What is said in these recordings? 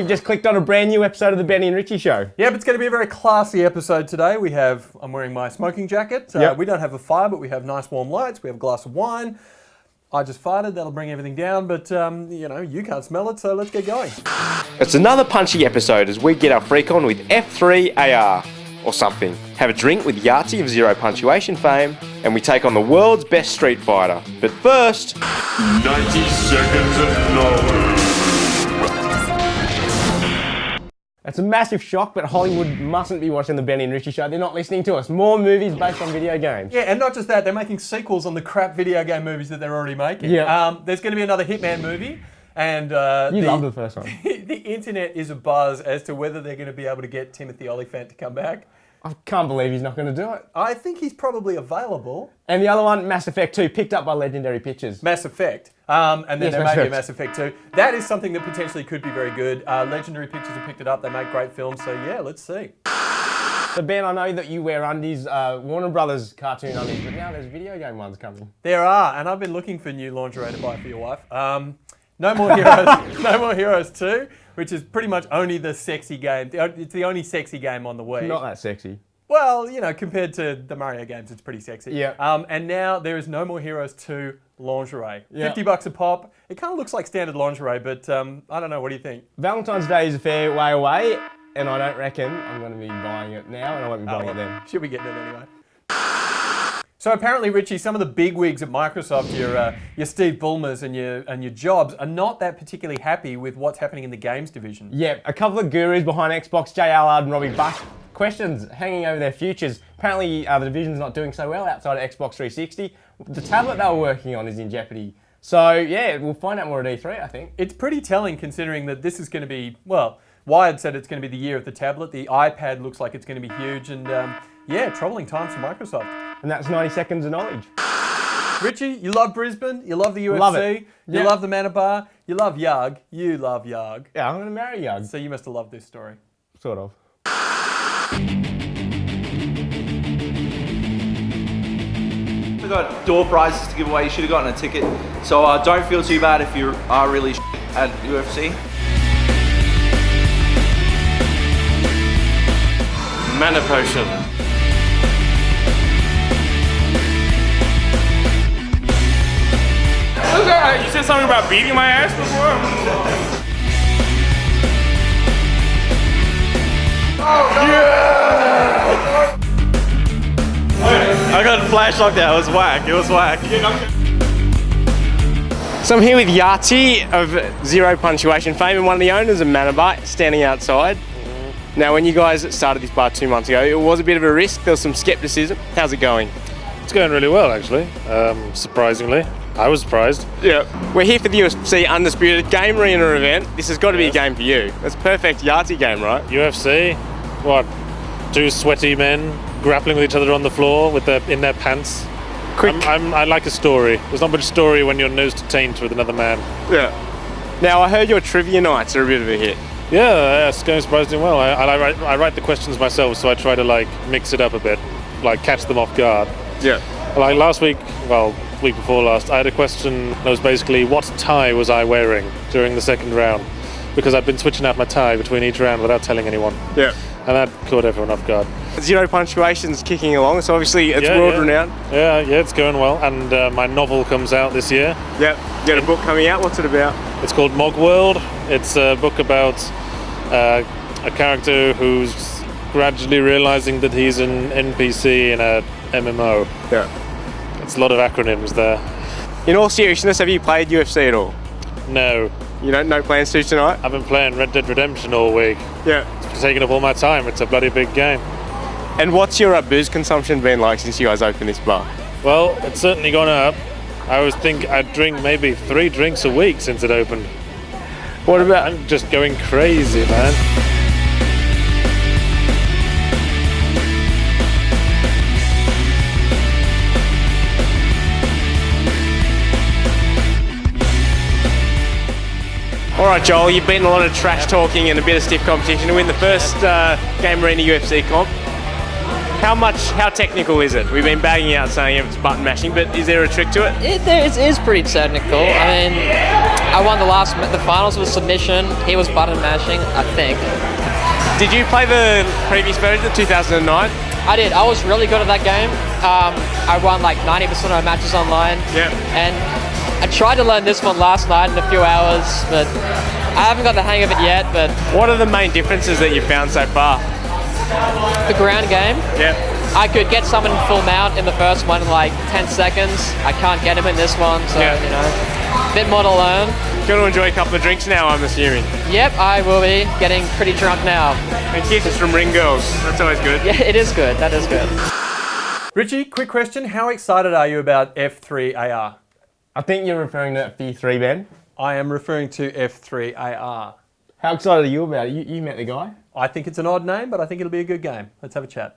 you've just clicked on a brand new episode of the Benny and Richie Show. Yep, it's going to be a very classy episode today. I'm wearing my smoking jacket. We don't have a fire, but we have nice warm lights. We have a glass of wine. I just farted, that'll bring everything down, but you can't smell it, so let's get going. It's another punchy episode as we get our freak on with F3AR. Or something. Have a drink with Yahtzee of Zero Punctuation fame, and we take on the world's best street fighter. But first... 90 seconds of knowledge. It's a massive shock, but Hollywood mustn't be watching the Benny and Richie Show. They're not listening to us. More movies based on video games. Yeah, and not just that, they're making sequels on the crap video game movies that they're already making. Yeah. There's going to be another Hitman movie, and... You loved the first one. The internet is abuzz as to whether they're going to be able to get Timothy Olyphant to come back. I can't believe he's not going to do it. I think he's probably available. And the other one, Mass Effect 2, picked up by Legendary Pictures. Mass Effect. And then Yes, there Mass may be a Effect. Mass Effect 2. That is something that potentially could be very good. Legendary Pictures have picked it up. They make great films. So yeah, let's see. So Ben, I know that you wear undies, Warner Brothers cartoon undies, but now there's video game ones coming. There are, and I've been looking for new lingerie to buy for your wife. No More Heroes, No More Heroes 2, which is pretty much only the sexy game. It's the only sexy game on the Wii. Not that sexy. Well, compared to the Mario games, it's pretty sexy. Yeah. And now there is No More Heroes 2 lingerie. Yeah. $50 a pop. It kind of looks like standard lingerie, but I don't know. What do you think? Valentine's Day is a fair way away, and I don't reckon I'm going to be buying it now, and I won't be buying it then. Should be getting it anyway. So apparently, Richie, some of the big wigs at Microsoft, your Steve Ballmers and your Jobs, are not that particularly happy with what's happening in the games division. Yeah, a couple of gurus behind Xbox, Jay Allard and Robbie Buck, questions hanging over their futures. Apparently, the division's not doing so well outside of Xbox 360. The tablet they were working on is in jeopardy. So yeah, we'll find out more at E3, I think. It's pretty telling considering that this is going to be, well, Wired said it's going to be the year of the tablet. The iPad looks like it's going to be huge, and troubling times for Microsoft. And that's 90 seconds of knowledge. Richie, you love Brisbane, you love the UFC, Love it. You Yeah. love the Manabar, you love Yarg, you love Yarg. Yeah, I'm going to marry Young. So you must have loved this story. Sort of. We got door prizes to give away. You should have gotten a ticket. So don't feel too bad if you are really at UFC. Mana potion. You said something about beating my ass before? I got flash locked out. It was whack. It was whack. So I'm here with Yahtzee of Zero Punctuation fame and one of the owners of Manabyte, standing outside. Now, when you guys started this bar 2 months ago, it was a bit of a risk. There was some skepticism. How's it going? It's going really well, actually. Surprisingly. I was surprised. Yeah. We're here for the UFC Undisputed Game Arena event. This has got to be a game for you. That's a perfect Yahtzee game, right? UFC, what? Two sweaty men grappling with each other on the floor in their pants. Quick. I like a story. There's not much story when you're nose to taint with another man. Yeah. Now, I heard your trivia nights are a bit of a hit. Yeah, it's going surprisingly well. I write the questions myself, so I try to mix it up a bit, catch them off guard. Yeah. Last week, week before last, I had a question that was basically, what tie was I wearing during the second round? Because I'd been switching out my tie between each round without telling anyone. Yeah. And that caught everyone off guard. Zero Punctuation's kicking along, so obviously it's world renowned. Yeah, it's going well. And my novel comes out this year. Yep. You got a book coming out. What's it about? It's called Mog World. It's a book about a character who's gradually realizing that he's an NPC in a MMO. Yeah. It's a lot of acronyms there. In all seriousness, have you played UFC at all? No. No plans to tonight? I've been playing Red Dead Redemption all week. Yeah. It's taking up all my time. It's a bloody big game. And what's your booze consumption been like since you guys opened this bar? Well, it's certainly gone up. I always think I'd drink maybe 3 drinks a week since it opened. What about... I'm just going crazy, man. All right, Joel, you've been a lot of trash talking and a bit of stiff competition to win the first Game Arena UFC comp. How technical is it? We've been bagging out saying it's button mashing, but is there a trick to it? It is pretty technical. I mean, I won the finals with submission. He was button mashing, I think. Did you play the previous version, the 2009? I did. I was really good at that game. I won like 90% of my matches online. Yeah. And I tried to learn this one last night in a few hours, but I haven't got the hang of it yet. But What are the main differences that you've found so far? the ground game, Yeah. I could get someone full mount in the first one in like 10 seconds. I can't get him in this one, so Yeah. you know, bit more to learn. Going to enjoy a couple of drinks now, I'm assuming. Yep, I will be getting pretty drunk now. And kisses from ring girls. That's always good. Yeah, it is good. That is good. Richie, quick question. How excited are you about F3AR? I think you're referring to V3, Ben. I am referring to F3AR. How excited are you about it? You met the guy. I think it's an odd name, but I think it'll be a good game. Let's have a chat.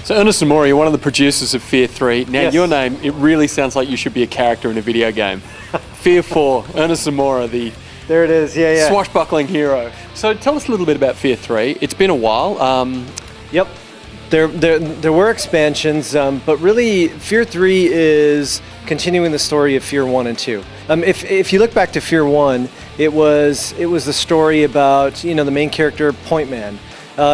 So Ernest Zamora, you're one of the producers of Fear 3. Now, Yes. your name, it really sounds like you should be a character in a video game. Fear 4, Ernest Zamora, the There it is. Yeah. swashbuckling hero. So tell us a little bit about Fear 3. It's been a while. Yep. There were expansions, but really, Fear 3 is continuing the story of Fear 1 and 2. If you look back to Fear 1, it was the story about the main character, Point Man.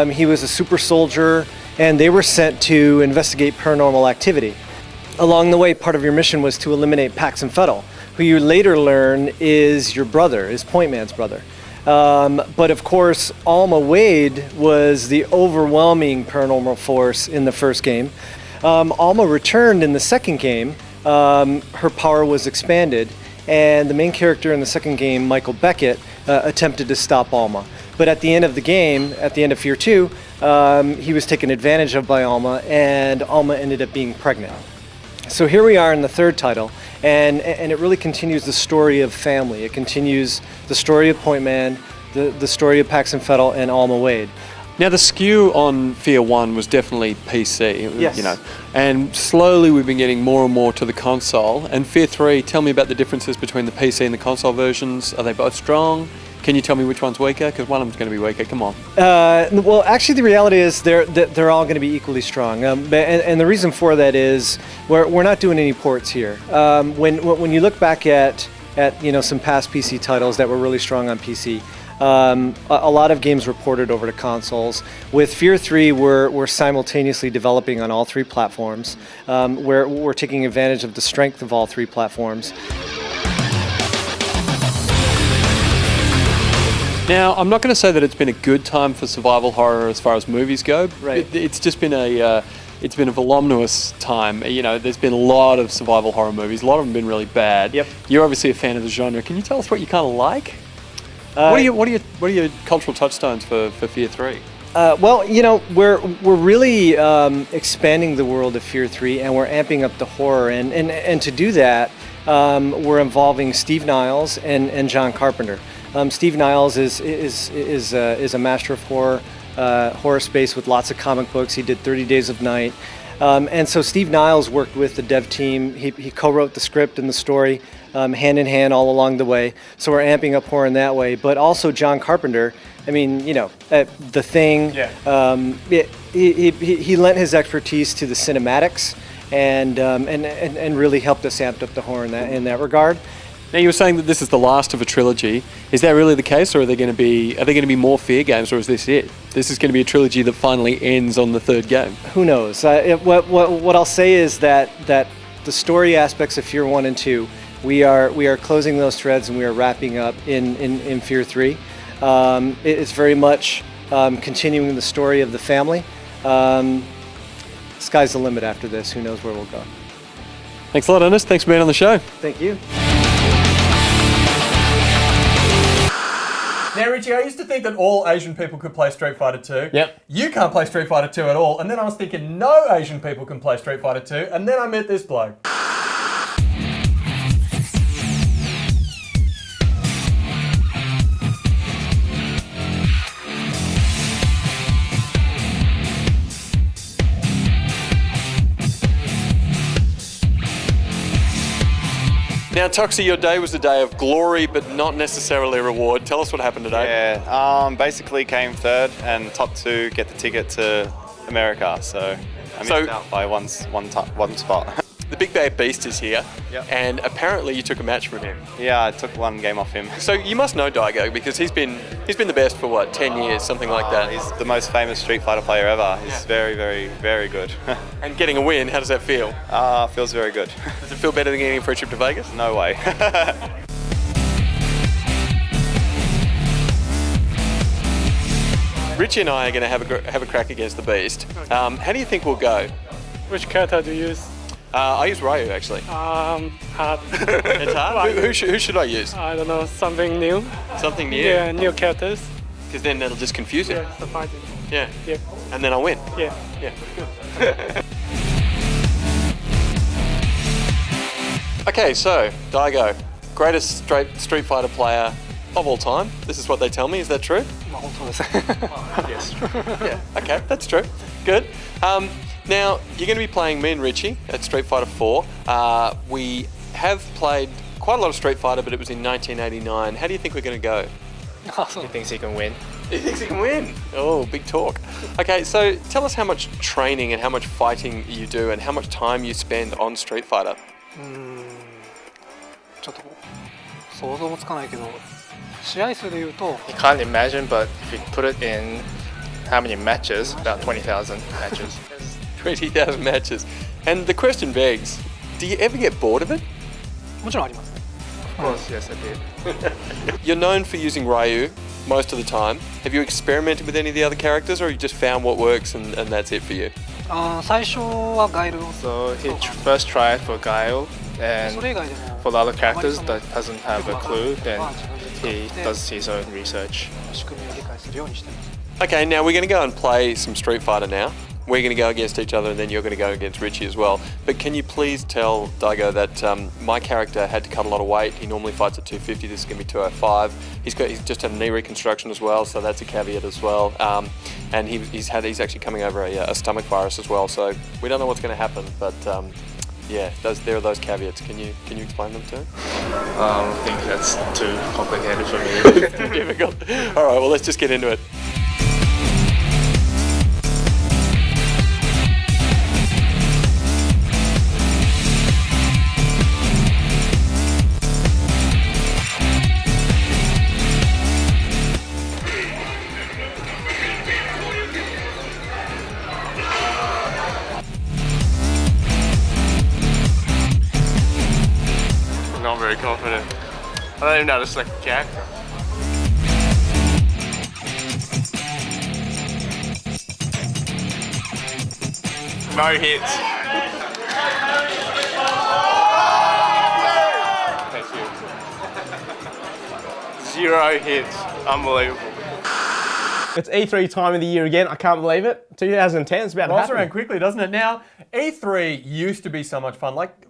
He was a super soldier, and they were sent to investigate paranormal activity. Along the way, part of your mission was to eliminate Paxton Fettel, who you later learn is your brother, is Point Man's brother. But of course, Alma Wade was the overwhelming paranormal force in the first game. Alma returned in the second game. Her power was expanded, and the main character in the second game, Michael Beckett, attempted to stop Alma. But at the end of the game, at the end of Fear 2, he was taken advantage of by Alma, and Alma ended up being pregnant. So here we are in the third title, and it really continues the story of family. It continues the story of Point Man, the story of Paxton Fettel, and Alma Wade. Now, the skew on Fear 1 was definitely PC, Yes. and slowly we've been getting more and more to the console. And Fear 3, tell me about the differences between the PC and the console versions. Are they both strong? Can you tell me which one's weaker? Because one of them's going to be weaker. Come on. Well, actually, the reality is they're all going to be equally strong, and the reason for that is we're not doing any ports here. When you look back at some past PC titles that were really strong on PC, a lot of games were ported over to consoles. With Fear 3, we're simultaneously developing on all three platforms. We're taking advantage of the strength of all three platforms. Now, I'm not going to say that it's been a good time for survival horror as far as movies go. Right. It's just been a voluminous time. There's been a lot of survival horror movies. A lot of them have been really bad. Yep. You're obviously a fan of the genre. Can you tell us what you kind of like? What are your cultural touchstones for Fear 3? Well, we're really expanding the world of Fear 3, and we're amping up the horror. And to do that, we're involving Steve Niles and John Carpenter. Steve Niles is a master of horror space with lots of comic books. He did 30 Days of Night. And so Steve Niles worked with the dev team. He co-wrote the script and the story hand in hand all along the way. So we're amping up horror in that way. But also John Carpenter, The Thing. Yeah. He lent his expertise to the cinematics and really helped us amp up the horror in that regard. Now, you were saying that this is the last of a trilogy. Is that really the case, or are there going to be more Fear games, or is this it? This is going to be a trilogy that finally ends on the third game. Who knows? What I'll say is that the story aspects of Fear 1 and 2, we are closing those threads and we are wrapping up in Fear 3. It's very much continuing the story of the family. Sky's the limit after this. Who knows where we'll go. Thanks a lot, Ernest. Thanks for being on the show. Thank you. Now, Richie, I used to think that all Asian people could play Street Fighter 2. Yep. You can't play Street Fighter 2 at all. And then I was thinking no Asian people can play Street Fighter 2. And then I met this bloke. Now, Toxie, your day was a day of glory, but not necessarily a reward. Tell us what happened today. Yeah, basically came third and top 2 get the ticket to America. So I missed out by one spot. The Big Bad Beast is here, and apparently you took a match from him. Yeah, I took one game off him. So you must know Daigo because he's been the best for what, 10 years, something like that. He's the most famous Street Fighter player ever. He's very, very, very good. And getting a win, how does that feel? Feels very good. Does it feel better than getting a free trip to Vegas? No way. Richie and I are going to have a crack against the Beast. How do you think we'll go? Which character do you use? I use Ryu actually. Hard. It's hard? Who should I use? I don't know, something new. Something new? Yeah, new characters. Because then that'll just confuse it. Yeah, surprising. Yeah. Yeah. And then I'll win. Yeah. Yeah. Okay, so Daigo, greatest Street Fighter player of all time. This is what they tell me. Is that true? Yes. Yeah. Okay, that's true. Good. Now you're going to be playing me and Richie at Street Fighter 4. We have played quite a lot of Street Fighter, but it was in 1989. How do you think we're going to go? He thinks he can win. He thinks he can win. Oh, big talk. Okay, so tell us how much training and how much fighting you do and how much time you spend on Street Fighter. ちょっと想像もつかないけど、試合数で言うと He can't imagine, but if you put it in how many matches, about 20,000 matches. 20,000 matches. And the question begs, do you ever get bored of it? もちろんあります。 Of course, yes, I did. You're known for using Ryu most of the time. Have you experimented with any of the other characters, or you just found what works and that's it for you? 最初はガイルを So he first tried for Guile, and それ以外でも for the other characters that doesn't have a clue, then he does his own research. 仕組みを理解するようにしてます。 Okay, now we're going to go and play some Street Fighter now. We're going to go against each other and then you're going to go against Richie as well. But can you please tell Daigo that my character had to cut a lot of weight. He normally fights at 250, this is going to be 205. He's just had a knee reconstruction as well, so that's a caveat as well. And he's actually coming over a stomach virus as well, so we don't know what's going to happen. But yeah, there are those caveats. Can you explain them to him? I think that's too complicated for me. It's too difficult. All right, well, let's just get into it. Not very confident. I don't even know how to select the character. No hits. Thank you. 0 hits. Unbelievable. It's E3 time of the year again. I can't believe it. 2010 is about to Rolls happen. around quickly, doesn't it? Now, E3 used to be so much fun. Like,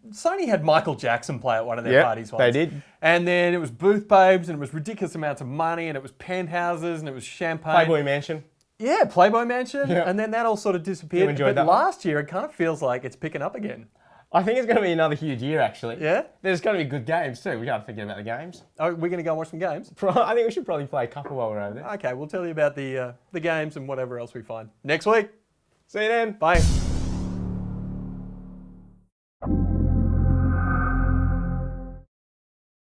Sony had Michael Jackson play at one of their parties once. They did. And then it was booth babes, and it was ridiculous amounts of money, and it was penthouses, and it was champagne. Playboy Mansion. Yeah, Playboy Mansion. Yeah. And then that all sort of disappeared. You enjoyed but that one? last year, it kind of feels like it's picking up again. I think it's going to be another huge year, actually. Yeah? There's going to be good games, too. We can't forget about the games. Oh, we're going to go and watch some games? I think we should probably play a couple while we're over there. Okay, we'll tell you about the games and whatever else we find next week. See you then. Bye.